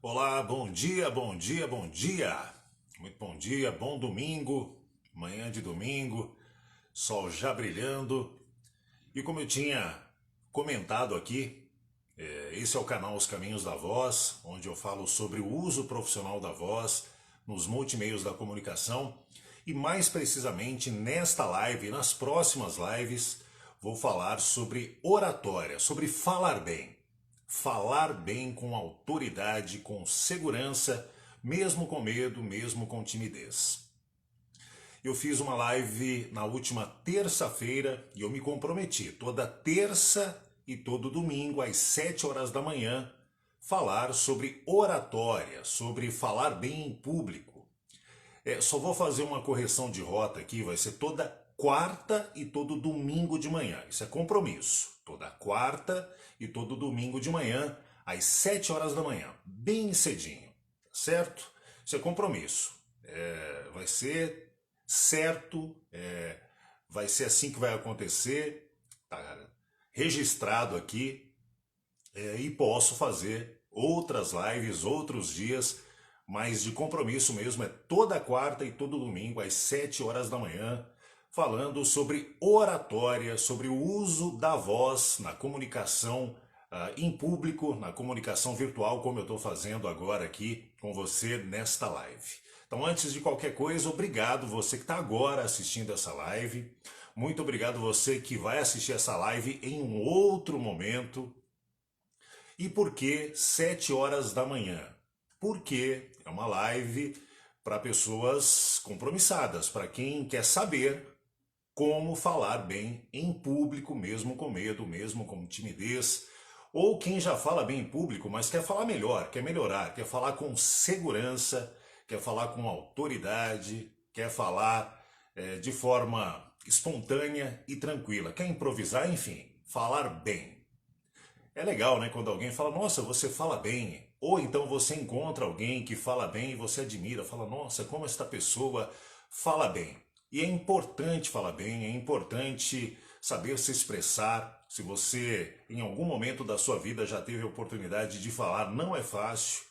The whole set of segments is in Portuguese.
Olá, bom dia, bom dia, bom dia. Muito bom dia, bom domingo, manhã de domingo, sol já brilhando. E como eu tinha comentado aqui, esse é o canal Os Caminhos da Voz, onde eu falo sobre o uso profissional da voz nos multimeios da comunicação. E mais precisamente nesta live, e nas próximas lives, vou falar sobre oratória, sobre falar bem. Falar bem com autoridade, com segurança, mesmo com medo, mesmo com timidez. Eu fiz uma live na última terça-feira e eu me comprometi toda terça e todo domingo às 7 horas da manhã falar sobre oratória, sobre falar bem em público. Só vou fazer uma correção de rota aqui, vai ser toda quarta e todo domingo de manhã. Isso é compromisso. Toda quarta e todo domingo de manhã, às 7 horas da manhã, bem cedinho, certo? Isso é compromisso. Vai ser certo, vai ser assim que vai acontecer, tá registrado aqui, e posso fazer outras lives, outros dias, mas de compromisso mesmo é toda quarta e todo domingo às 7 horas da manhã, falando sobre oratória, sobre o uso da voz na comunicação em público, na comunicação virtual, como eu estou fazendo agora aqui com você nesta live. Então, antes de qualquer coisa, obrigado você que está agora assistindo essa live. Muito obrigado você que vai assistir essa live em um outro momento. E por que 7 horas da manhã? Porque é uma live para pessoas compromissadas, para quem quer saber como falar bem em público, mesmo com medo, mesmo com timidez, ou quem já fala bem em público, mas quer falar melhor, quer melhorar, quer falar com segurança, quer falar com autoridade, quer falar de forma espontânea e tranquila, quer improvisar, enfim, falar bem. É legal, né, quando alguém fala, nossa, você fala bem. Ou então você encontra alguém que fala bem e você admira, fala, nossa, como esta pessoa fala bem. E é importante falar bem, é importante saber se expressar. Se você, em algum momento da sua vida, já teve a oportunidade de falar, não é fácil.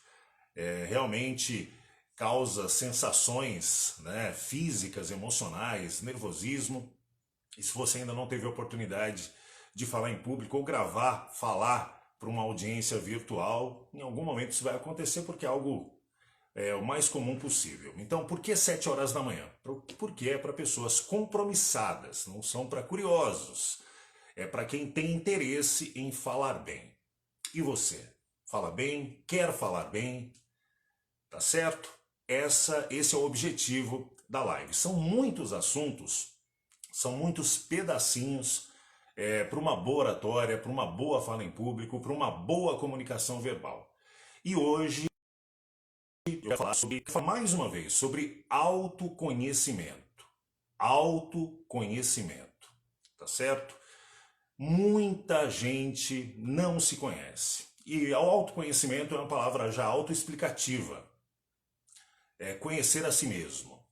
Realmente causa sensações, né, físicas, emocionais, nervosismo. E se você ainda não teve a oportunidade de falar em público ou gravar, falar para uma audiência virtual, em algum momento isso vai acontecer porque é algo o mais comum possível. Então, por que 7 horas da manhã? Porque é para pessoas compromissadas, não são para curiosos. É para quem tem interesse em falar bem. E você? Fala bem? Quer falar bem? Tá certo? Esse é o objetivo da live. São muitos assuntos, são muitos pedacinhos para uma boa oratória, para uma boa fala em público, para uma boa comunicação verbal. E hoje eu vou falar mais uma vez, sobre autoconhecimento. Autoconhecimento, tá certo? Muita gente não se conhece. E o autoconhecimento é uma palavra já autoexplicativa. É conhecer a si mesmo.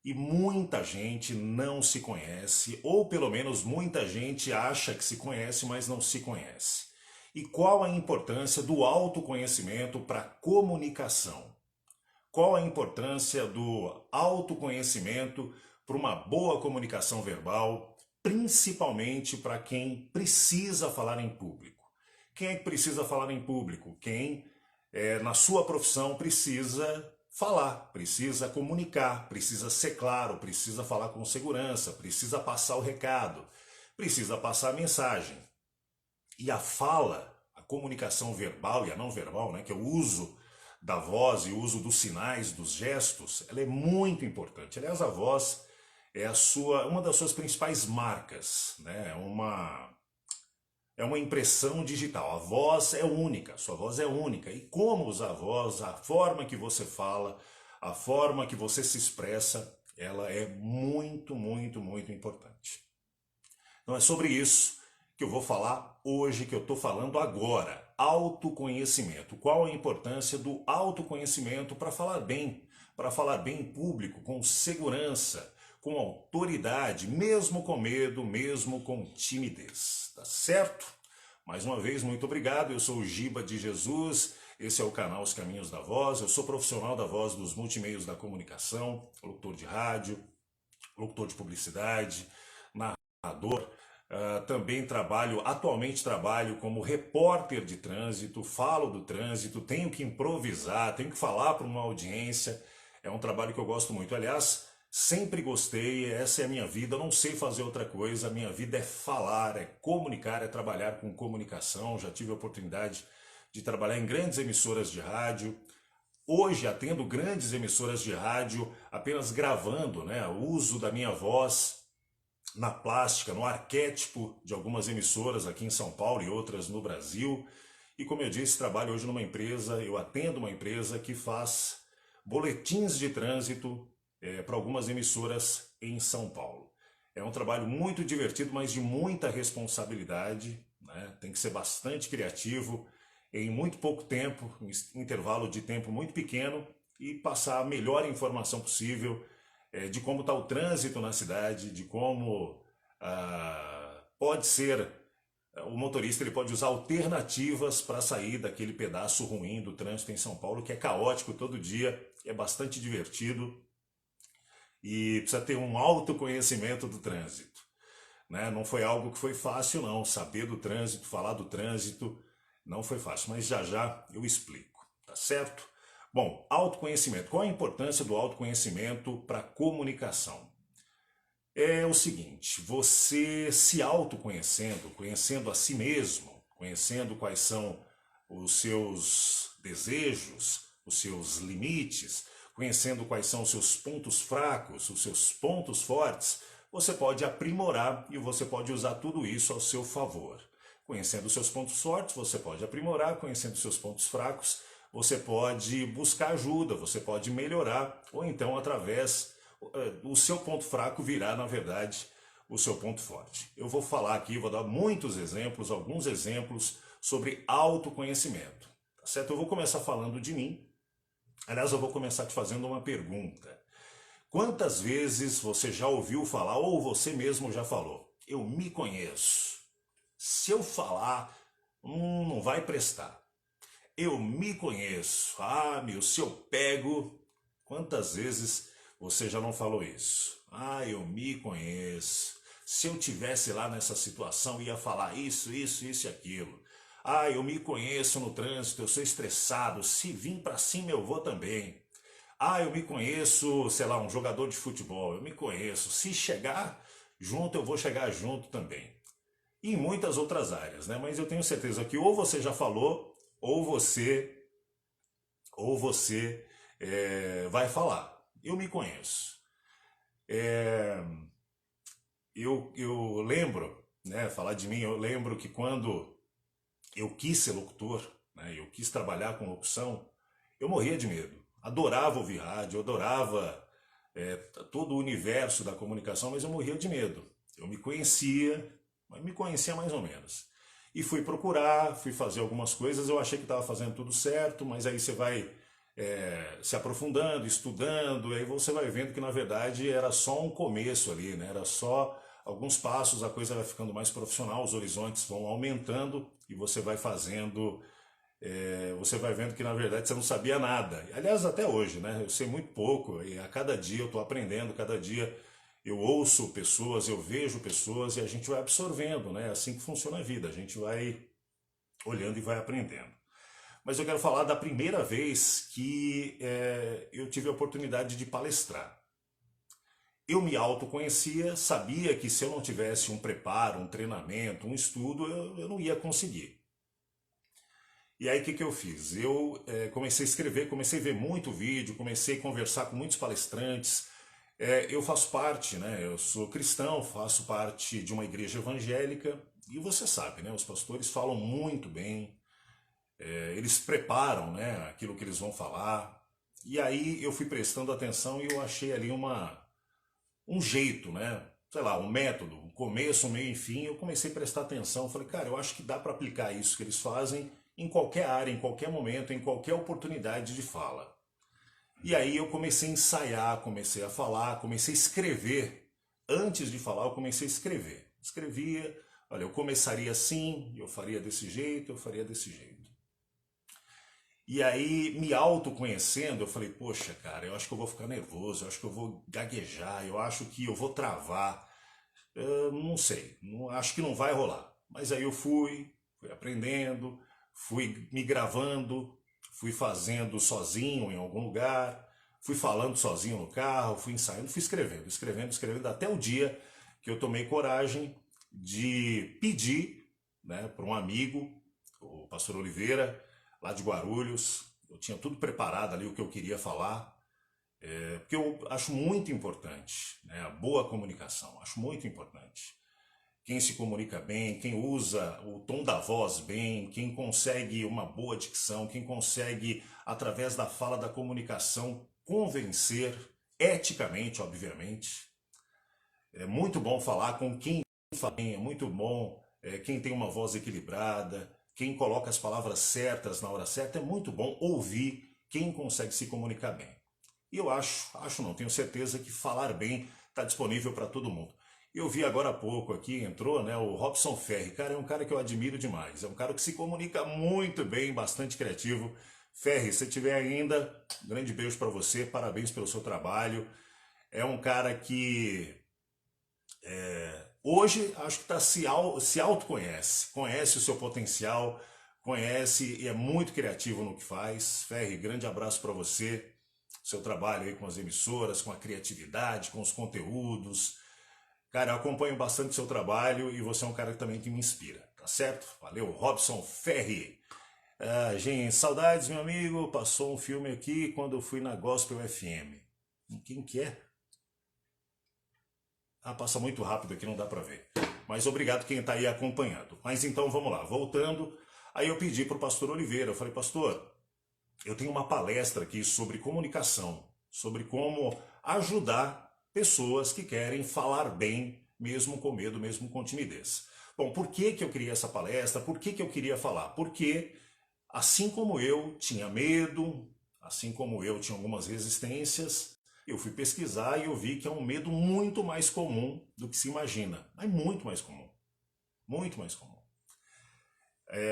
E muita gente não se conhece, ou pelo menos muita gente acha que se conhece, mas não se conhece. E qual a importância do autoconhecimento para a comunicação? Qual a importância do autoconhecimento para uma boa comunicação verbal, principalmente para quem precisa falar em público? Quem é que precisa falar em público? Quem, na sua profissão, precisa falar, precisa comunicar, precisa ser claro, precisa falar com segurança, precisa passar o recado, precisa passar a mensagem. E a fala, a comunicação verbal e a não verbal, né, que é o uso da voz e o uso dos sinais, dos gestos, ela é muito importante. Aliás, a voz é uma das suas principais marcas, né? É uma impressão digital. A voz é única, a sua voz é única. E como usar a voz, a forma que você fala, a forma que você se expressa, ela é muito, muito, muito importante. Então é sobre isso que eu vou falar hoje, que eu estou falando agora. Autoconhecimento. Qual a importância do autoconhecimento para falar bem em público, com segurança, com autoridade, mesmo com medo, mesmo com timidez. Tá certo? Mais uma vez, muito obrigado. Eu sou o Giba de Jesus. Esse é o canal Os Caminhos da Voz. Eu sou profissional da voz dos multimeios da comunicação, locutor de rádio, locutor de publicidade, narrador. Também atualmente trabalho como repórter de trânsito, falo do trânsito, tenho que improvisar, tenho que falar para uma audiência. É um trabalho que eu gosto muito. Aliás, sempre gostei, essa é a minha vida, eu não sei fazer outra coisa, a minha vida é falar, é comunicar, é trabalhar com comunicação. Já tive a oportunidade de trabalhar em grandes emissoras de rádio. Hoje atendo grandes emissoras de rádio apenas gravando, né, o uso da minha voz na plástica, no arquétipo de algumas emissoras aqui em São Paulo e outras no Brasil. E como eu disse, trabalho hoje numa empresa, eu atendo uma empresa que faz boletins de trânsito para algumas emissoras em São Paulo. É um trabalho muito divertido, mas de muita responsabilidade, né? Tem que ser bastante criativo, em muito pouco tempo, um intervalo de tempo muito pequeno, e passar a melhor informação possível de como está o trânsito na cidade, de como pode ser, o motorista ele pode usar alternativas para sair daquele pedaço ruim do trânsito em São Paulo, que é caótico todo dia, é bastante divertido e precisa ter um autoconhecimento do trânsito, né? Não foi algo que foi fácil não, saber do trânsito, falar do trânsito, não foi fácil, mas já já eu explico, tá certo? Bom, autoconhecimento. Qual a importância do autoconhecimento para a comunicação? É o seguinte, você se autoconhecendo, conhecendo a si mesmo, conhecendo quais são os seus desejos, os seus limites, conhecendo quais são os seus pontos fracos, os seus pontos fortes, você pode aprimorar e você pode usar tudo isso ao seu favor. Conhecendo os seus pontos fortes, você pode aprimorar, conhecendo os seus pontos fracos, você pode buscar ajuda, você pode melhorar, ou então através o seu ponto fraco virá, na verdade, o seu ponto forte. Eu vou falar aqui, vou dar muitos exemplos, alguns exemplos sobre autoconhecimento, tá certo? Eu vou começar falando de mim. Aliás, eu vou começar te fazendo uma pergunta. Quantas vezes você já ouviu falar, ou você mesmo já falou, eu me conheço? Se eu falar, não vai prestar. Eu me conheço. Se eu pego... Quantas vezes você já não falou isso? Eu me conheço. Se eu tivesse lá nessa situação, ia falar isso, isso, isso e aquilo. Eu me conheço no trânsito, eu sou estressado. Se vir pra cima, eu vou também. Eu me conheço, sei lá, um jogador de futebol. Eu me conheço. Se chegar junto, eu vou chegar junto também. E em muitas outras áreas, né? Mas eu tenho certeza que ou você já falou, ou você vai falar. Eu me conheço. Eu lembro, né? Falar de mim, eu lembro que quando eu quis ser locutor, né? Eu quis trabalhar com locução, eu morria de medo. Adorava ouvir rádio, eu adorava todo o universo da comunicação, mas eu morria de medo. Eu me conhecia, mas me conhecia mais ou menos. E fui procurar, fui fazer algumas coisas, eu achei que estava fazendo tudo certo, mas aí você vai se aprofundando, estudando, aí você vai vendo que na verdade era só um começo ali, né? Era só alguns passos, a coisa vai ficando mais profissional, os horizontes vão aumentando e você vai fazendo, você vai vendo que na verdade você não sabia nada. Aliás, até hoje, né? Eu sei muito pouco e a cada dia eu estou aprendendo, cada dia eu ouço pessoas, eu vejo pessoas e a gente vai absorvendo, né? É assim que funciona a vida, a gente vai olhando e vai aprendendo. Mas eu quero falar da primeira vez que eu tive a oportunidade de palestrar. Eu me autoconhecia, sabia que se eu não tivesse um preparo, um treinamento, um estudo, eu não ia conseguir. E aí o que eu fiz? Eu comecei a escrever, comecei a ver muito vídeo, comecei a conversar com muitos palestrantes. Eu faço parte, né? Eu sou cristão, faço parte de uma igreja evangélica e você sabe, né? Os pastores falam muito bem. Eles preparam, né, aquilo que eles vão falar. E aí eu fui prestando atenção e eu achei ali um jeito, né? Sei lá, um método, um começo, um meio e fim. Eu comecei a prestar atenção. Falei, cara, eu acho que dá para aplicar isso que eles fazem em qualquer área, em qualquer momento, em qualquer oportunidade de fala. E aí eu comecei a ensaiar, comecei a falar, comecei a escrever. Antes de falar, eu comecei a escrever. Escrevia, olha, eu começaria assim, eu faria desse jeito, eu faria desse jeito. E aí, me autoconhecendo, eu falei, poxa, cara, eu acho que eu vou ficar nervoso, eu acho que eu vou gaguejar, eu acho que eu vou travar. Eu não sei, acho que não vai rolar. Mas aí eu fui aprendendo, fui me gravando, fui fazendo sozinho em algum lugar, fui falando sozinho no carro, fui ensaiando, fui escrevendo, escrevendo, escrevendo, até o dia que eu tomei coragem de pedir, né, para um amigo, o pastor Oliveira, lá de Guarulhos. Eu tinha tudo preparado ali, o que eu queria falar, porque eu acho muito importante, né, a boa comunicação, acho muito importante. Quem se comunica bem, quem usa o tom da voz bem, quem consegue uma boa dicção, quem consegue, através da fala, da comunicação, convencer, eticamente, obviamente. É muito bom falar com quem fala bem, é muito bom quem tem uma voz equilibrada, quem coloca as palavras certas na hora certa, é muito bom ouvir quem consegue se comunicar bem. E eu acho não, tenho certeza que falar bem está disponível para todo mundo. Eu vi agora há pouco aqui, entrou, né, o Robson Ferri. Cara, é um cara que eu admiro demais. É um cara que se comunica muito bem, bastante criativo. Ferri, se tiver ainda, um grande beijo para você, parabéns pelo seu trabalho. É um cara que hoje acho que se autoconhece, conhece o seu potencial, conhece e é muito criativo no que faz. Ferri, grande abraço para você. Seu trabalho aí com as emissoras, com a criatividade, com os conteúdos. Cara, eu acompanho bastante seu trabalho e você é um cara também que me inspira, tá certo? Valeu, Robson Ferri. Ah, gente, saudades, meu amigo. Passou um filme aqui quando eu fui na Gospel FM. Quem que é? Ah, passa muito rápido aqui, não dá pra ver. Mas obrigado quem tá aí acompanhando. Mas então vamos lá, voltando. Aí eu pedi pro pastor Oliveira, eu falei, pastor, eu tenho uma palestra aqui sobre comunicação, sobre como ajudar pessoas que querem falar bem, mesmo com medo, mesmo com timidez. Bom, por que que eu queria essa palestra? Por que que eu queria falar? Porque, assim como eu tinha medo, assim como eu tinha algumas resistências, eu fui pesquisar e eu vi que é um medo muito mais comum do que se imagina. Mas muito mais comum. Muito mais comum.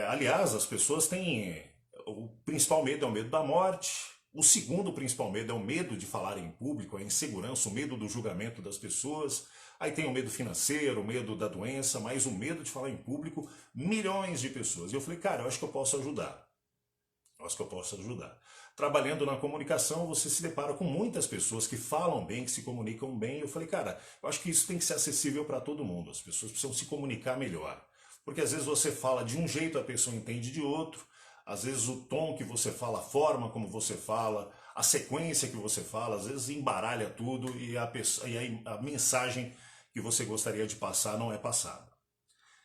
Aliás, as pessoas têm. O principal medo é o medo da morte. O segundo principal medo é o medo de falar em público, a insegurança, o medo do julgamento das pessoas. Aí tem o medo financeiro, o medo da doença, mas o medo de falar em público, milhões de pessoas. E eu falei, cara, eu acho que eu posso ajudar. Eu acho que eu posso ajudar. Trabalhando na comunicação, você se depara com muitas pessoas que falam bem, que se comunicam bem. Eu falei, cara, eu acho que isso tem que ser acessível para todo mundo. As pessoas precisam se comunicar melhor. Porque às vezes você fala de um jeito, a pessoa entende de outro. Às vezes o tom que você fala, a forma como você fala, a sequência que você fala, às vezes embaralha tudo e a mensagem que você gostaria de passar não é passada.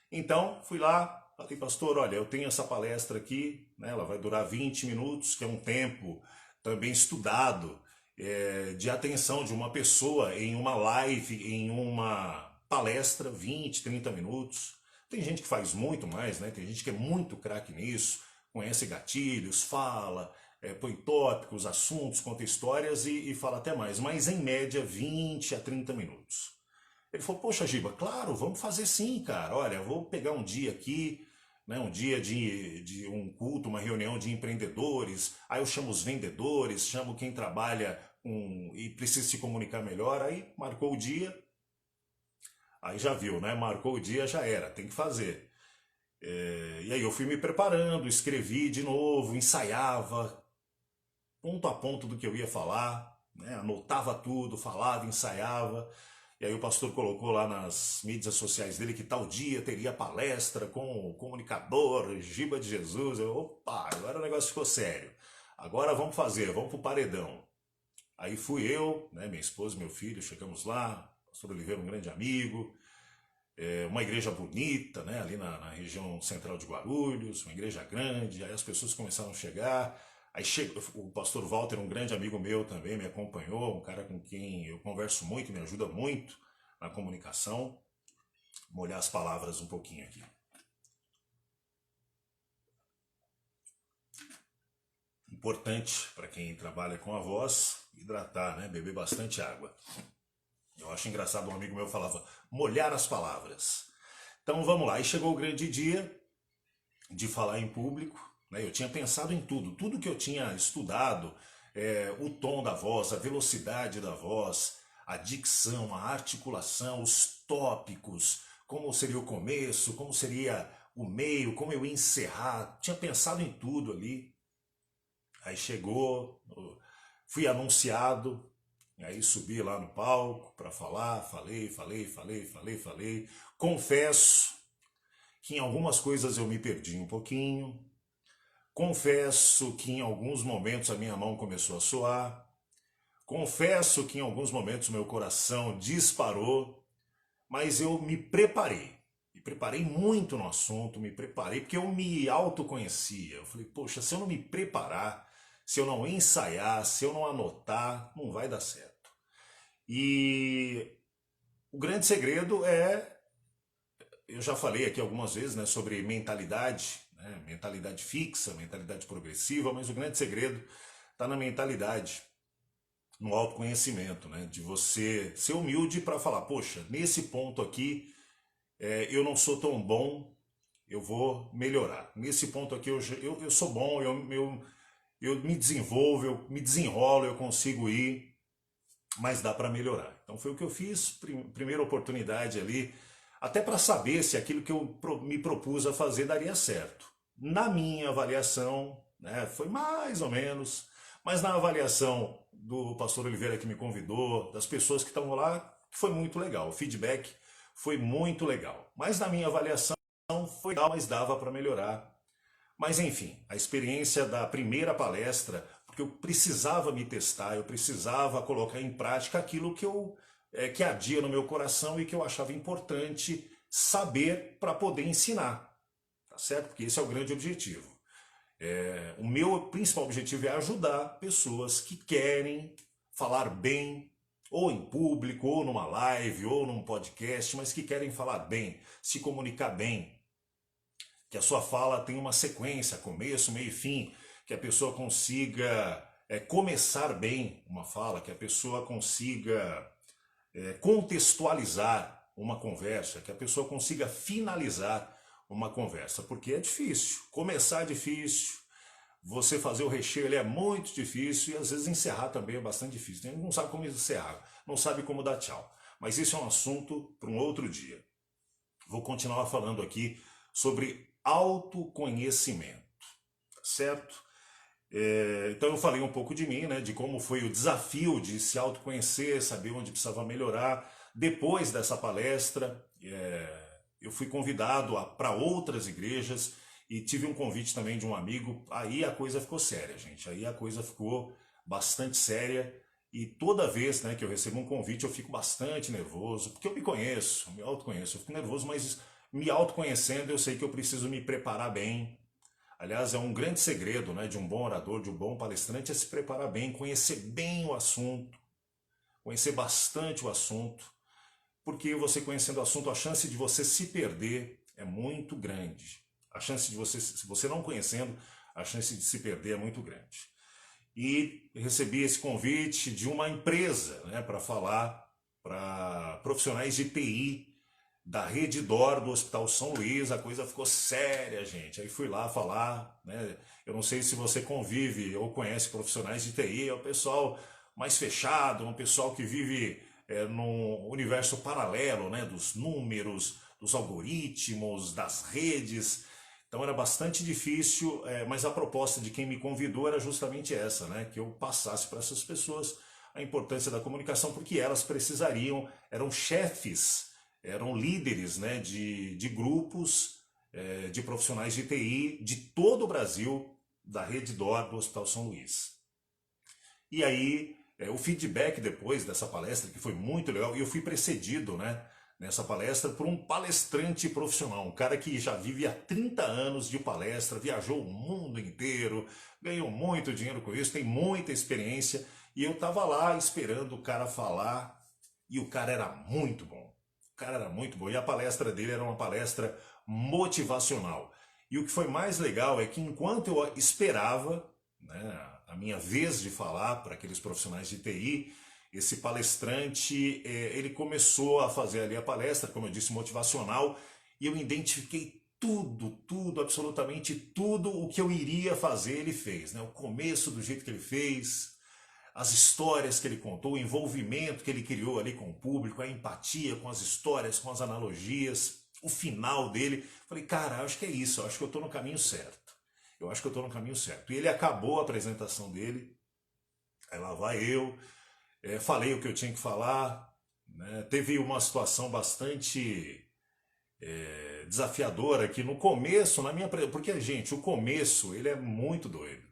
Então, fui lá, falei, pastor, olha, eu tenho essa palestra aqui, né, ela vai durar 20 minutos, que é um tempo também estudado de atenção de uma pessoa em uma live, em uma palestra, 20, 30 minutos. Tem gente que faz muito mais, né? Tem gente que é muito craque nisso, conhece gatilhos, fala, põe tópicos, assuntos, conta histórias e fala até mais, mas em média 20 a 30 minutos. Ele falou, poxa, Giba, claro, vamos fazer sim, cara. Olha, eu vou pegar um dia aqui, né, um dia de um culto, uma reunião de empreendedores, aí eu chamo os vendedores, chamo quem trabalha e precisa se comunicar melhor, aí marcou o dia, aí já viu, né? Marcou o dia, já era, tem que fazer. E aí eu fui me preparando, escrevi de novo, ensaiava, ponto a ponto do que eu ia falar, né? Anotava tudo, falava, ensaiava. E aí o pastor colocou lá nas mídias sociais dele que tal dia teria palestra com o comunicador Giba de Jesus. Opa, agora o negócio ficou sério. Agora vamos fazer, vamos pro paredão. Aí fui eu, né, minha esposa, meu filho, chegamos lá, o pastor Oliveira, um grande amigo, uma igreja bonita, né, ali na região central de Guarulhos, uma igreja grande, aí as pessoas começaram a chegar. Aí o pastor Walter, um grande amigo meu também, me acompanhou, um cara com quem eu converso muito, me ajuda muito na comunicação. Vou molhar as palavras um pouquinho aqui. Importante para quem trabalha com a voz, hidratar, né? Beber bastante água. Eu acho engraçado, um amigo meu falava, molhar as palavras. Então vamos lá, aí chegou o grande dia de falar em público. né? Eu tinha pensado em tudo, tudo que eu tinha estudado, o tom da voz, a velocidade da voz, a dicção, a articulação, os tópicos, como seria o começo, como seria o meio, como eu ia encerrar. Tinha pensado em tudo ali. Aí chegou, fui anunciado, aí subi lá no palco para falar, falei. Confesso que em algumas coisas eu me perdi um pouquinho. Confesso que em alguns momentos a minha mão começou a suar. Confesso que em alguns momentos meu coração disparou, mas eu me preparei. Me preparei muito no assunto, me preparei porque eu me autoconhecia. Eu falei, poxa, se eu não me preparar, se eu não ensaiar, se eu não anotar, não vai dar certo. E o grande segredo eu já falei aqui algumas vezes, né, sobre mentalidade, né, mentalidade fixa, mentalidade progressiva, mas o grande segredo está na mentalidade, no autoconhecimento, né, de você ser humilde para falar, poxa, nesse ponto aqui eu não sou tão bom, eu vou melhorar. Nesse ponto aqui eu sou bom, eu me desenvolvo, eu me desenrolo, eu consigo ir, mas dá para melhorar. Então foi o que eu fiz, primeira oportunidade ali, até para saber se aquilo que eu me propus a fazer daria certo. Na minha avaliação, né, foi mais ou menos, mas na avaliação do pastor Oliveira que me convidou, das pessoas que estavam lá, foi muito legal. O feedback foi muito legal. Mas na minha avaliação foi legal, mas dava para melhorar. Mas enfim, a experiência da primeira palestra, porque eu precisava me testar, eu precisava colocar em prática aquilo que ardia no meu coração e que eu achava importante saber para poder ensinar, tá certo? Porque esse é o grande objetivo. O meu principal objetivo é ajudar pessoas que querem falar bem, ou em público, ou numa live, ou num podcast, mas que querem falar bem, se comunicar bem, que a sua fala tenha uma sequência, começo, meio e fim, que a pessoa consiga começar bem uma fala, que a pessoa consiga contextualizar uma conversa, que a pessoa consiga finalizar uma conversa, porque é difícil. Começar é difícil, você fazer o recheio ele é muito difícil e às vezes encerrar também é bastante difícil. Tem gente que não sabe como encerrar, não sabe como dar tchau. Mas isso é um assunto para um outro dia. Vou continuar falando aqui sobre autoconhecimento, tá certo? Então eu falei um pouco de mim, né, de como foi o desafio de se autoconhecer, saber onde precisava melhorar. Depois dessa palestra, eu fui convidado para outras igrejas e tive um convite também de um amigo. Aí a coisa ficou séria, gente. Aí a coisa ficou bastante séria. E toda vez, né, que eu recebo um convite eu fico bastante nervoso, porque eu me conheço, eu me autoconheço. Eu fico nervoso, mas me autoconhecendo eu sei que eu preciso me preparar bem. Aliás, é um grande segredo, né, de um bom orador, de um bom palestrante, é se preparar bem, conhecer bem o assunto, conhecer bastante o assunto, porque você conhecendo o assunto, a chance de você se perder é muito grande. A chance de você, se você não conhecendo, a chance de se perder é muito grande. E recebi esse convite de uma empresa, né, para falar para profissionais de TI da Rede D'Or do Hospital São Luís. A coisa ficou séria, gente. Aí fui lá falar, né? Eu não sei se você convive ou conhece profissionais de TI, é o pessoal mais fechado, um pessoal que vive num universo paralelo, né? Dos números, dos algoritmos, das redes. Então era bastante difícil, mas a proposta de quem me convidou era justamente essa, né? Que eu passasse para essas pessoas a importância da comunicação, porque elas precisariam, eram chefes, eram líderes, né, de grupos de profissionais de TI de todo o Brasil, da Rede D'Or do Hospital São Luís. E aí, o feedback depois dessa palestra, que foi muito legal, e eu fui precedido, né, nessa palestra por um palestrante profissional, um cara que já vive há 30 anos de palestra, viajou o mundo inteiro, ganhou muito dinheiro com isso, tem muita experiência, e eu estava lá esperando o cara falar, e o cara era muito bom. O cara era muito bom, e a palestra dele era uma palestra motivacional. E o que foi mais legal é que enquanto eu esperava, né, a minha vez de falar para aqueles profissionais de TI, esse palestrante, ele começou a fazer ali a palestra, como eu disse, motivacional, e eu identifiquei tudo, absolutamente tudo o que eu iria fazer ele fez, né? O começo do jeito que ele fez, as histórias que ele contou, o envolvimento que ele criou ali com o público, a empatia com as histórias, com as analogias, o final dele. Falei, cara, acho que é isso, acho que eu estou no caminho certo. Eu acho que eu estou no caminho certo. E ele acabou a apresentação dele, aí lá vai eu, falei o que eu tinha que falar, né? Teve uma situação bastante desafiadora aqui no começo, porque, gente, o começo ele é muito doido.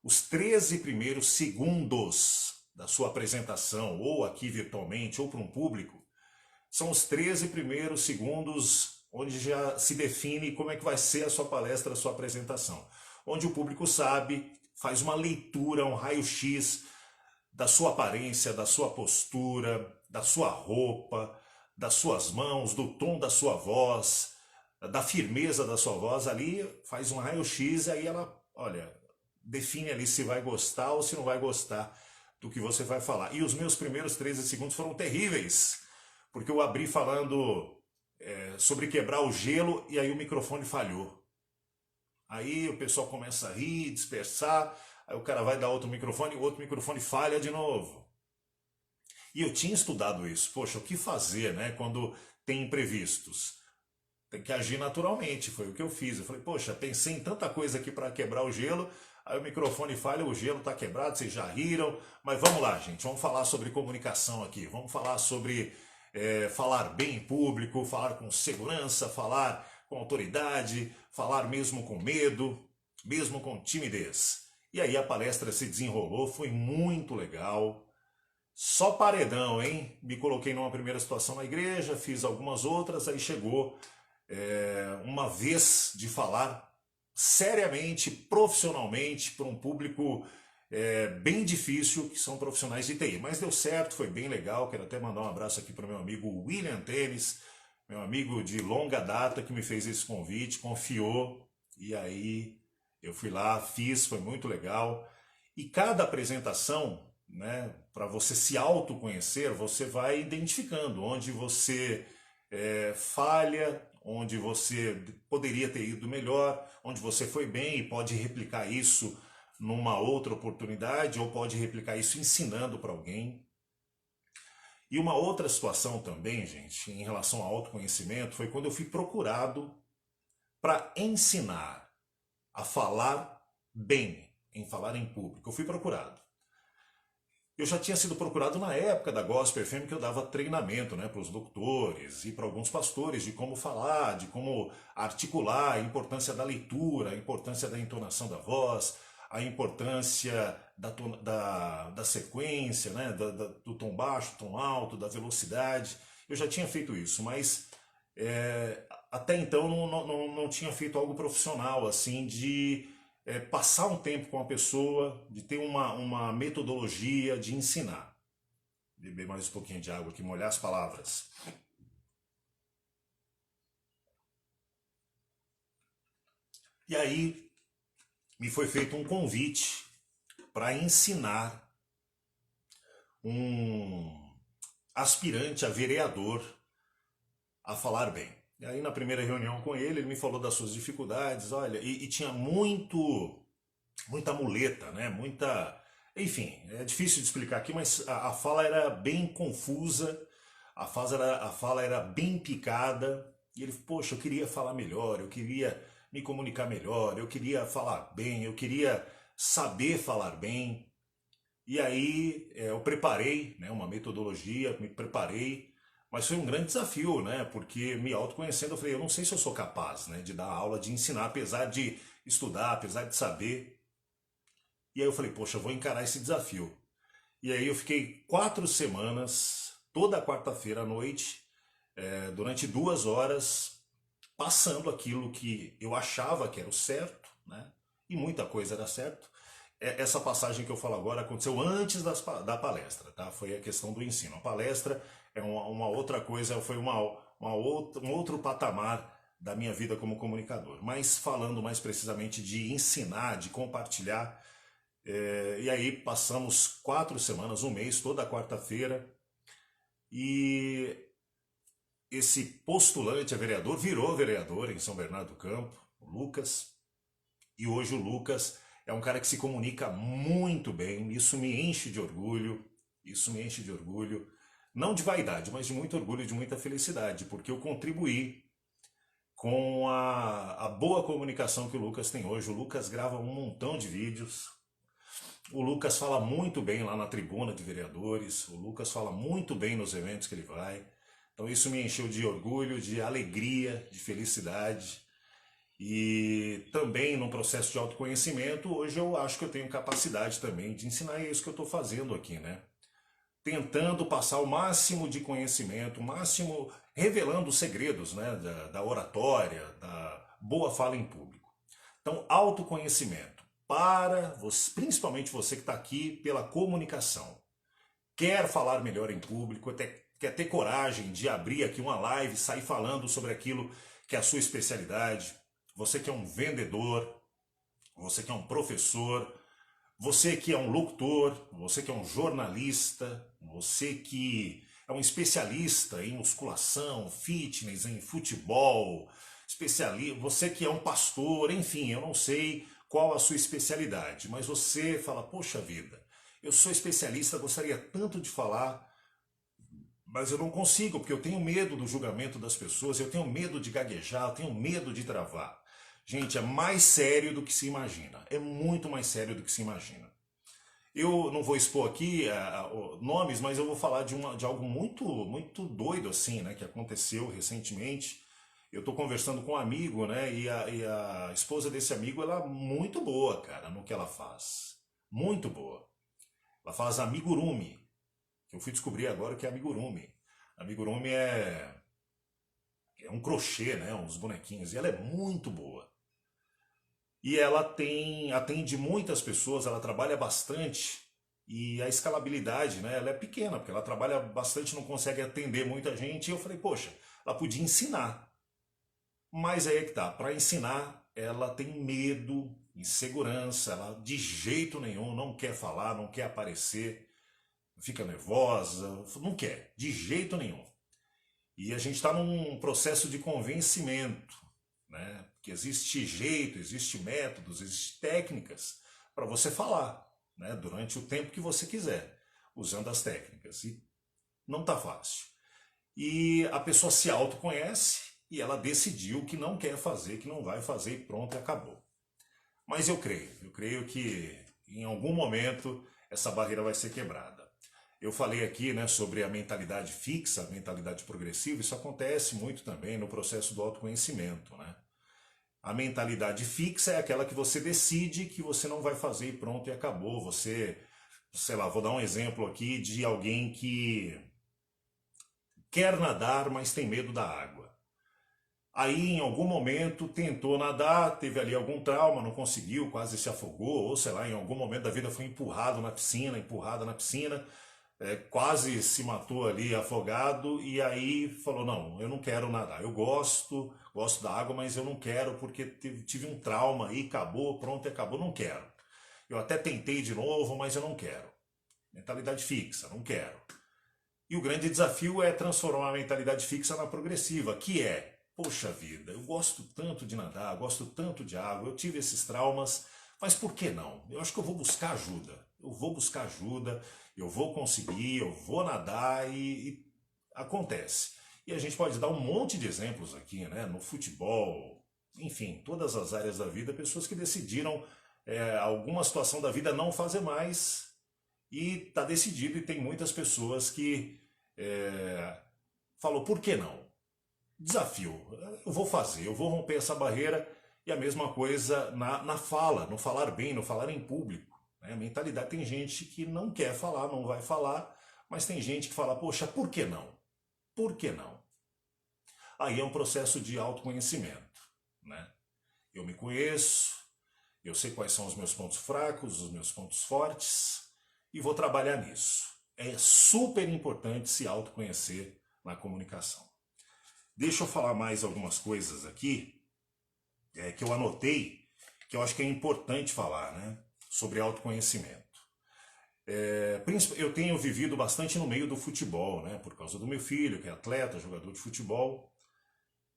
Os 13 primeiros segundos da sua apresentação, ou aqui virtualmente, ou para um público, são os 13 primeiros segundos onde já se define como é que vai ser a sua palestra, a sua apresentação. Onde o público sabe, faz uma leitura, um raio-x da sua aparência, da sua postura, da sua roupa, das suas mãos, do tom da sua voz, da firmeza da sua voz. Ali faz um raio-x e aí ela, olha, define ali se vai gostar ou se não vai gostar do que você vai falar. E os meus primeiros 13 segundos foram terríveis, porque eu abri falando sobre quebrar o gelo e aí o microfone falhou. Aí o pessoal começa a rir, dispersar, aí o cara vai dar outro microfone falha de novo. E eu tinha estudado isso. Poxa, o que fazer, né, quando tem imprevistos? Tem que agir naturalmente, foi o que eu fiz. Eu falei, poxa, pensei em tanta coisa aqui para quebrar o gelo, aí o microfone falha, o gelo está quebrado, vocês já riram. Mas vamos lá, gente, vamos falar sobre comunicação aqui, vamos falar sobre falar bem em público, falar com segurança, falar com autoridade, falar mesmo com medo, mesmo com timidez. E aí a palestra se desenrolou, foi muito legal. Só paredão, hein? Me coloquei numa primeira situação na igreja, fiz algumas outras, aí chegou uma vez de falar seriamente, profissionalmente, para um público bem difícil, que são profissionais de TI. Mas deu certo, foi bem legal. Quero até mandar um abraço aqui para o meu amigo William Tênis, meu amigo de longa data que me fez esse convite, confiou, e aí eu fui lá, fiz, foi muito legal. E cada apresentação, né, para você se autoconhecer, você vai identificando onde você falha, onde você poderia ter ido melhor, onde você foi bem e pode replicar isso numa outra oportunidade ou pode replicar isso ensinando para alguém. E uma outra situação também, gente, em relação ao autoconhecimento, foi quando eu fui procurado para ensinar a falar bem, em falar em público. Eu fui procurado. Eu já tinha sido procurado na época da Gospel FM, que eu dava treinamento, né, para os doutores e para alguns pastores de como falar, de como articular, a importância da leitura, a importância da entonação da voz, a importância da sequência, né, do tom baixo, tom alto, da velocidade. Eu já tinha feito isso, mas até então não tinha feito algo profissional, assim, de passar um tempo com a pessoa, de ter uma metodologia de ensinar. Beber mais um pouquinho de água aqui, molhar as palavras. E aí me foi feito um convite para ensinar um aspirante a vereador a falar bem. E aí na primeira reunião com ele me falou das suas dificuldades, olha, e tinha muita muleta, né? Enfim, é difícil de explicar aqui, mas a fala era bem confusa, a fala era bem picada, e ele, poxa, eu queria falar melhor, eu queria me comunicar melhor, eu queria falar bem, eu queria saber falar bem. E aí eu preparei, né, uma metodologia, me preparei, mas foi um grande desafio, né? Porque me autoconhecendo, eu falei, eu não sei se eu sou capaz, né, de dar aula, de ensinar, apesar de estudar, apesar de saber. E aí eu falei, poxa, eu vou encarar esse desafio. E aí eu fiquei 4 semanas, toda quarta-feira à noite, durante 2 horas, passando aquilo que eu achava que era o certo, né? E muita coisa era certo. Essa passagem que eu falo agora aconteceu antes da palestra, tá? Foi a questão do ensino. A palestra é uma outra coisa, foi um outro patamar da minha vida como comunicador. Mas falando mais precisamente de ensinar, de compartilhar, e aí passamos 4 semanas, um mês, toda quarta-feira, e esse postulante a vereador virou vereador em São Bernardo do Campo, o Lucas, e hoje o Lucas é um cara que se comunica muito bem, isso me enche de orgulho, não de vaidade, mas de muito orgulho, de muita felicidade, porque eu contribuí com a boa comunicação que o Lucas tem hoje. O Lucas grava um montão de vídeos, o Lucas fala muito bem lá na tribuna de vereadores, o Lucas fala muito bem nos eventos que ele vai. Então isso me encheu de orgulho, de alegria, de felicidade. E também no processo de autoconhecimento, hoje eu acho que eu tenho capacidade também de ensinar, e é isso que eu estou fazendo aqui, né? Tentando passar o máximo de conhecimento, o máximo revelando os segredos, né, da oratória, da boa fala em público. Então, autoconhecimento para você, principalmente você que está aqui pela comunicação. Quer falar melhor em público, quer ter coragem de abrir aqui uma live, sair falando sobre aquilo que é a sua especialidade. Você que é um vendedor, você que é um professor, você que é um locutor, você que é um jornalista, você que é um especialista em musculação, fitness, em futebol, você que é um pastor, enfim, eu não sei qual a sua especialidade, mas você fala, poxa vida, eu sou especialista, gostaria tanto de falar, mas eu não consigo, porque eu tenho medo do julgamento das pessoas, eu tenho medo de gaguejar, eu tenho medo de travar. Gente, é mais sério do que se imagina. É muito mais sério do que se imagina. Eu não vou expor aqui nomes, mas eu vou falar de algo muito doido assim, né, que aconteceu recentemente. Eu estou conversando com um amigo, né, e a esposa desse amigo, ela é muito boa, cara, no que ela faz. Muito boa. Ela faz amigurumi. Eu fui descobrir agora que é amigurumi. Amigurumi é um crochê, né, uns bonequinhos, e ela é muito boa. E ela atende muitas pessoas, ela trabalha bastante e a escalabilidade, né, ela é pequena, porque ela trabalha bastante, não consegue atender muita gente. E eu falei, poxa, ela podia ensinar. Mas aí é que tá, para ensinar, ela tem medo, insegurança, ela de jeito nenhum não quer falar, não quer aparecer, fica nervosa, não quer, de jeito nenhum. E a gente está num processo de convencimento, né? Que existe jeito, existe métodos, existem técnicas para você falar, né? Durante o tempo que você quiser, usando as técnicas. E não está fácil. E a pessoa se autoconhece e ela decidiu que não quer fazer, que não vai fazer e pronto, e acabou. Mas eu creio que em algum momento essa barreira vai ser quebrada. Eu falei aqui, né, sobre a mentalidade fixa, a mentalidade progressiva, isso acontece muito também no processo do autoconhecimento, né? A mentalidade fixa é aquela que você decide que você não vai fazer e pronto e acabou. Você, sei lá, vou dar um exemplo aqui de alguém que quer nadar, mas tem medo da água. Aí, em algum momento, tentou nadar, teve ali algum trauma, não conseguiu, quase se afogou, ou sei lá, em algum momento da vida foi empurrada na piscina, quase se matou ali afogado, e aí falou, não, eu não quero nadar, eu gosto da água, mas eu não quero porque tive um trauma aí, acabou, pronto, acabou, não quero. Eu até tentei de novo, mas eu não quero. Mentalidade fixa, não quero. E o grande desafio é transformar a mentalidade fixa na progressiva, que é, poxa vida, eu gosto tanto de nadar, gosto tanto de água, eu tive esses traumas, mas por que não? Eu acho que eu vou buscar ajuda. Eu vou conseguir, eu vou nadar e acontece. E a gente pode dar um monte de exemplos aqui, né? No futebol, enfim, todas as áreas da vida, pessoas que decidiram alguma situação da vida não fazer mais e está decidido, e tem muitas pessoas que falou, por que não? Desafio, eu vou fazer, eu vou romper essa barreira. E a mesma coisa na fala, no falar bem, no falar em público. Né? A mentalidade, tem gente que não quer falar, não vai falar, mas tem gente que fala, poxa, por que não? Por que não? Aí é um processo de autoconhecimento. Né? Eu me conheço, eu sei quais são os meus pontos fracos, os meus pontos fortes, e vou trabalhar nisso. É super importante se autoconhecer na comunicação. Deixa eu falar mais algumas coisas aqui que eu anotei, que eu acho que é importante falar, né? Sobre autoconhecimento. Eu tenho vivido bastante no meio do futebol, né? Por causa do meu filho, que é atleta, jogador de futebol.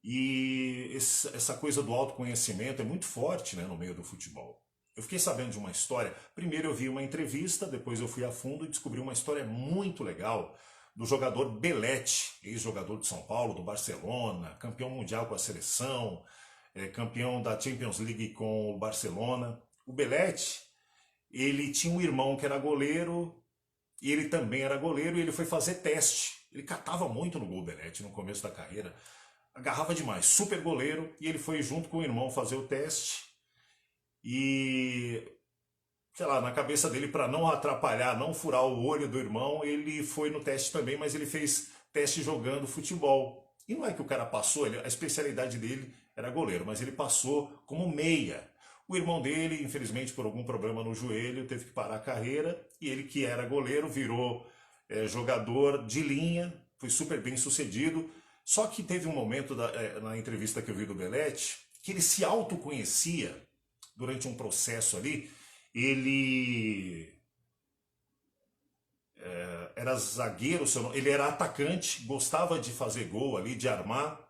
E essa coisa do autoconhecimento é muito forte, né, no meio do futebol. Eu fiquei sabendo de uma história. Primeiro eu vi uma entrevista, depois eu fui a fundo e descobri uma história muito legal do jogador Belletti, ex-jogador de São Paulo, do Barcelona, campeão mundial com a seleção, campeão da Champions League com o Barcelona. O Belletti, ele tinha um irmão que era goleiro, e ele também era goleiro, e ele foi fazer teste. Ele catava muito no gol, Belletti, no começo da carreira. Agarrava demais, super goleiro, e ele foi junto com o irmão fazer o teste. E, sei lá, na cabeça dele, para não atrapalhar, não furar o olho do irmão, ele foi no teste também, mas ele fez teste jogando futebol. E não é que o cara passou, a especialidade dele era goleiro, mas ele passou como meia. O irmão dele, infelizmente, por algum problema no joelho, teve que parar a carreira, e ele, que era goleiro, virou jogador de linha, foi super bem sucedido. Só que teve um momento na entrevista que eu vi do Belletti que ele se autoconhecia durante um processo ali. Ele era zagueiro, ele era atacante, gostava de fazer gol ali, de armar,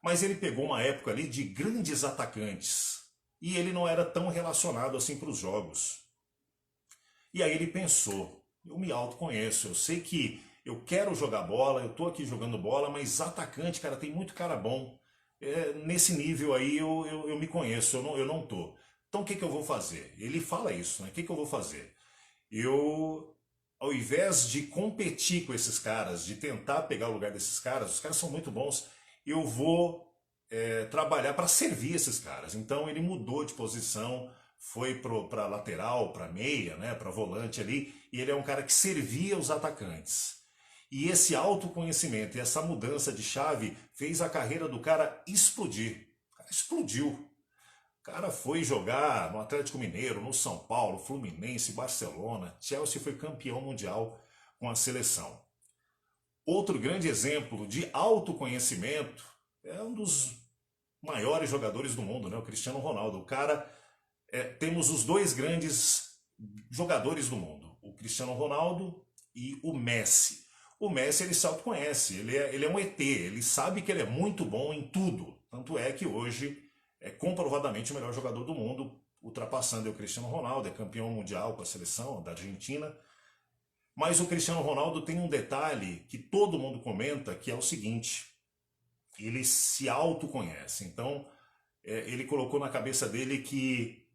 mas ele pegou uma época ali de grandes atacantes e ele não era tão relacionado assim para os jogos. E aí ele pensou, eu me autoconheço, eu sei que eu quero jogar bola, eu tô aqui jogando bola, mas atacante, cara, tem muito cara bom. Nesse nível aí eu me conheço, eu não tô. Então o que eu vou fazer? Ele fala isso, né? O que eu vou fazer? Eu, ao invés de competir com esses caras, de tentar pegar o lugar desses caras, os caras são muito bons, eu vou trabalhar para servir esses caras. Então ele mudou de posição, foi para lateral, para meia, né, para volante ali, e ele é um cara que servia os atacantes. E esse autoconhecimento e essa mudança de chave fez a carreira do cara explodir. O cara explodiu. O cara foi jogar no Atlético Mineiro, no São Paulo, Fluminense, Barcelona. Chelsea foi campeão mundial com a seleção. Outro grande exemplo de autoconhecimento é um dos maiores jogadores do mundo, né? O Cristiano Ronaldo. O cara, temos os dois grandes jogadores do mundo, o Cristiano Ronaldo e o Messi. O Messi, ele se autoconhece, ele é um ET, ele sabe que ele é muito bom em tudo. Tanto é que hoje é comprovadamente o melhor jogador do mundo, ultrapassando o Cristiano Ronaldo, é campeão mundial com a seleção da Argentina. Mas o Cristiano Ronaldo tem um detalhe que todo mundo comenta, que é o seguinte: ele se autoconhece. Então, ele colocou na cabeça dele que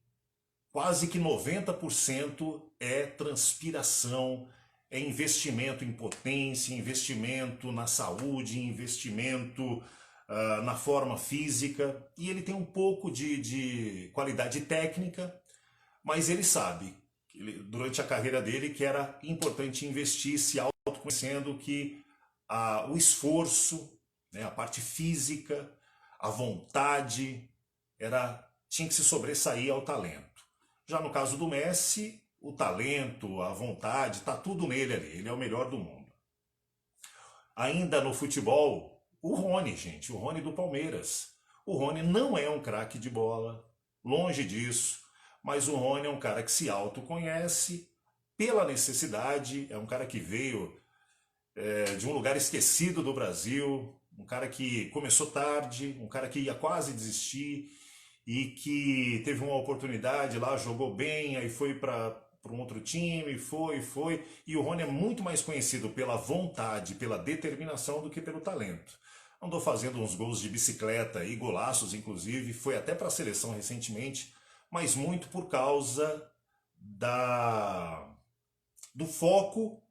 quase que 90% é transpiração, é investimento em potência, investimento na saúde, investimento na forma física. E ele tem um pouco de qualidade técnica, mas ele sabe, durante a carreira dele, que era importante investir, se autoconhecendo, que o esforço, né, a parte física, a vontade, tinha que se sobressair ao talento. Já no caso do Messi, o talento, a vontade, está tudo nele ali. Ele é o melhor do mundo. Ainda no futebol, o Rony, gente, o Rony do Palmeiras. O Rony não é um craque de bola, longe disso, mas o Rony é um cara que se autoconhece pela necessidade, é um cara que veio de um lugar esquecido do Brasil, um cara que começou tarde, um cara que ia quase desistir e que teve uma oportunidade lá, jogou bem, aí foi para um outro time, foi. E o Rony é muito mais conhecido pela vontade, pela determinação do que pelo talento. Andou fazendo uns gols de bicicleta e golaços, inclusive, foi até para a seleção recentemente, mas muito por causa do foco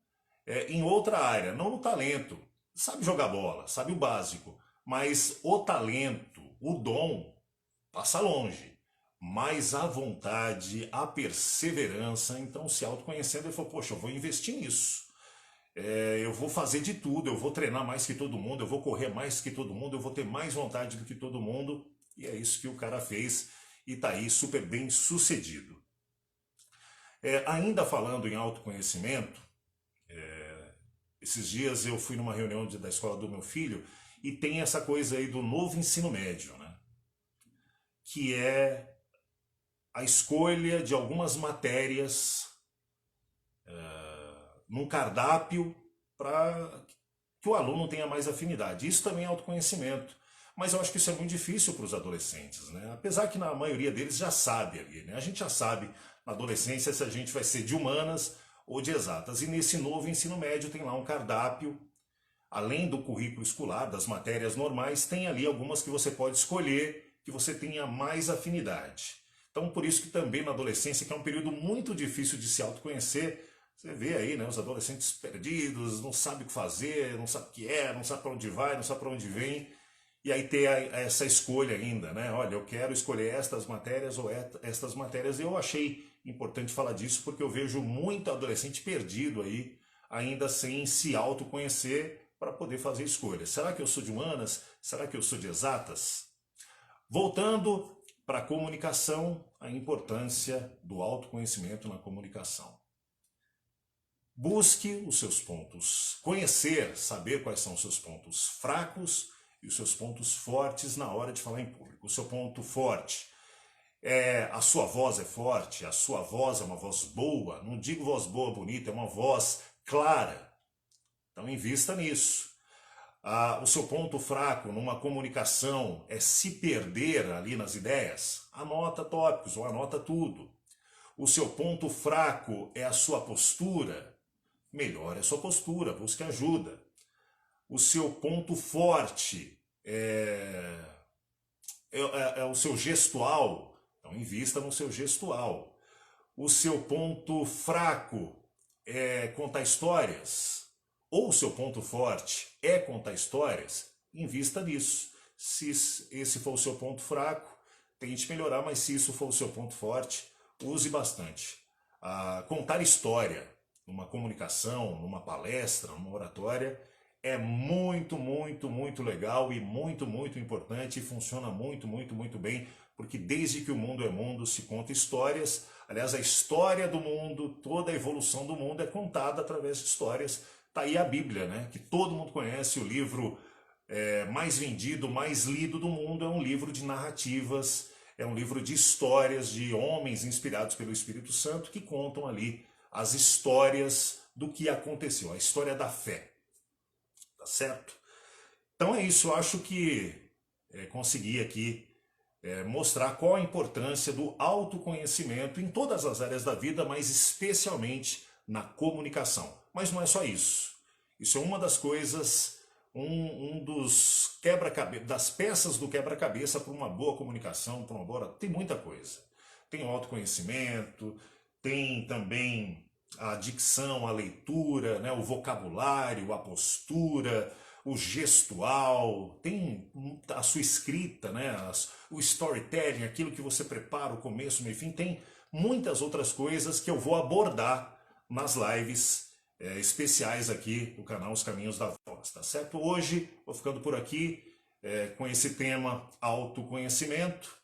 em outra área, não no talento. Sabe jogar bola, sabe o básico, mas o talento, o dom, passa longe. Mas a vontade, a perseverança, então se autoconhecendo, ele falou, poxa, eu vou investir nisso. Eu vou fazer de tudo, eu vou treinar mais que todo mundo, eu vou correr mais que todo mundo, eu vou ter mais vontade do que todo mundo. E é isso que o cara fez e está aí super bem sucedido. Ainda falando em autoconhecimento, esses dias eu fui numa reunião da escola do meu filho e tem essa coisa aí do novo ensino médio, né? Que é a escolha de algumas matérias num cardápio para que o aluno tenha mais afinidade. Isso também é autoconhecimento. Mas eu acho que isso é muito difícil para os adolescentes, né? Apesar que na maioria deles já sabe ali, né? A gente já sabe na adolescência se a gente vai ser de humanas ou de exatas. E nesse novo ensino médio tem lá um cardápio, além do currículo escolar, das matérias normais, tem ali algumas que você pode escolher que você tenha mais afinidade. Então, por isso que também na adolescência, que é um período muito difícil de se autoconhecer, você vê aí, né, os adolescentes perdidos, não sabe o que fazer, não sabe o que é, não sabe para onde vai, não sabe para onde vem. E aí ter essa escolha ainda, né? Olha, eu quero escolher estas matérias ou estas matérias. Eu achei importante falar disso porque eu vejo muito adolescente perdido aí, ainda sem se autoconhecer para poder fazer escolhas. Será que eu sou de humanas? Será que eu sou de exatas? Voltando para a comunicação, a importância do autoconhecimento na comunicação. Busque os seus pontos, conhecer, saber quais são os seus pontos fracos e os seus pontos fortes na hora de falar em público. O seu ponto forte é a sua voz é forte, a sua voz é uma voz boa, não digo voz boa, bonita, é uma voz clara. Então invista nisso. O seu ponto fraco numa comunicação é se perder ali nas ideias. Anota tópicos ou anota tudo. O seu ponto fraco é a sua postura. Melhore a sua postura, busque ajuda. O seu ponto forte é o seu gestual, então invista no seu gestual. O seu ponto fraco é contar histórias, ou o seu ponto forte é contar histórias, invista nisso. Se esse for o seu ponto fraco, tente melhorar, mas se isso for o seu ponto forte, use bastante. Contar história numa comunicação, numa palestra, numa oratória, é muito, muito, muito legal e muito, muito importante e funciona muito, muito, muito bem, porque desde que o mundo é mundo se conta histórias. Aliás, a história do mundo, toda a evolução do mundo é contada através de histórias. Está aí a Bíblia, né? Que todo mundo conhece, o livro mais vendido, mais lido do mundo, é um livro de narrativas, é um livro de histórias de homens inspirados pelo Espírito Santo que contam ali as histórias do que aconteceu, a história da fé. Tá certo? Então é isso, eu acho que consegui aqui mostrar qual a importância do autoconhecimento em todas as áreas da vida, mas especialmente na comunicação. Mas não é só isso. Isso é uma das coisas, dos das peças do quebra-cabeça para uma boa comunicação, para uma boa... Tem muita coisa. Tem o autoconhecimento, tem também a dicção, a leitura, né, o vocabulário, a postura, o gestual, tem a sua escrita, né, o storytelling, aquilo que você prepara, o começo, meio e fim, tem muitas outras coisas que eu vou abordar nas lives especiais aqui do canal Os Caminhos da Voz, tá certo? Hoje vou ficando por aqui com esse tema autoconhecimento.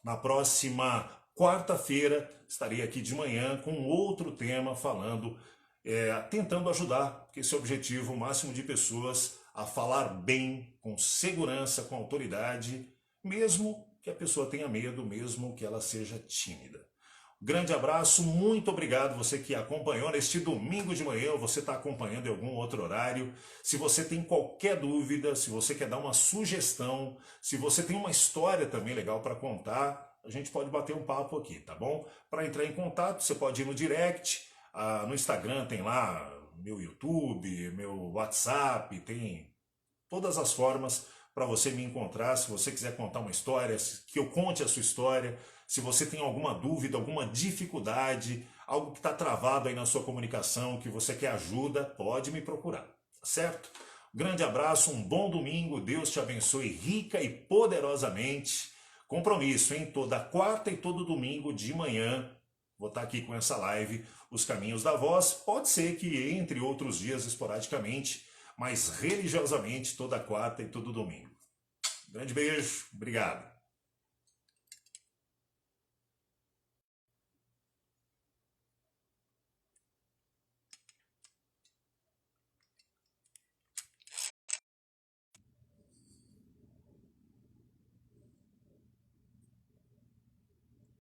Na próxima quarta-feira estarei aqui de manhã com outro tema falando, tentando ajudar, porque esse é o objetivo, o máximo de pessoas a falar bem, com segurança, com autoridade, mesmo que a pessoa tenha medo, mesmo que ela seja tímida. Grande abraço, muito obrigado você que acompanhou neste domingo de manhã, ou você está acompanhando em algum outro horário. Se você tem qualquer dúvida, se você quer dar uma sugestão, se você tem uma história também legal para contar, a gente pode bater um papo aqui, tá bom? Para entrar em contato, você pode ir no direct, no Instagram tem lá meu YouTube, meu WhatsApp, tem todas as formas para você me encontrar. Se você quiser contar uma história, que eu conte a sua história, se você tem alguma dúvida, alguma dificuldade, algo que está travado aí na sua comunicação, que você quer ajuda, pode me procurar, tá certo? Grande abraço, um bom domingo, Deus te abençoe rica e poderosamente. Compromisso, hein? Toda quarta e todo domingo de manhã, vou estar aqui com essa live, Os Caminhos da Voz. Pode ser que entre outros dias, esporadicamente, mas religiosamente, toda quarta e todo domingo. Grande beijo, obrigado.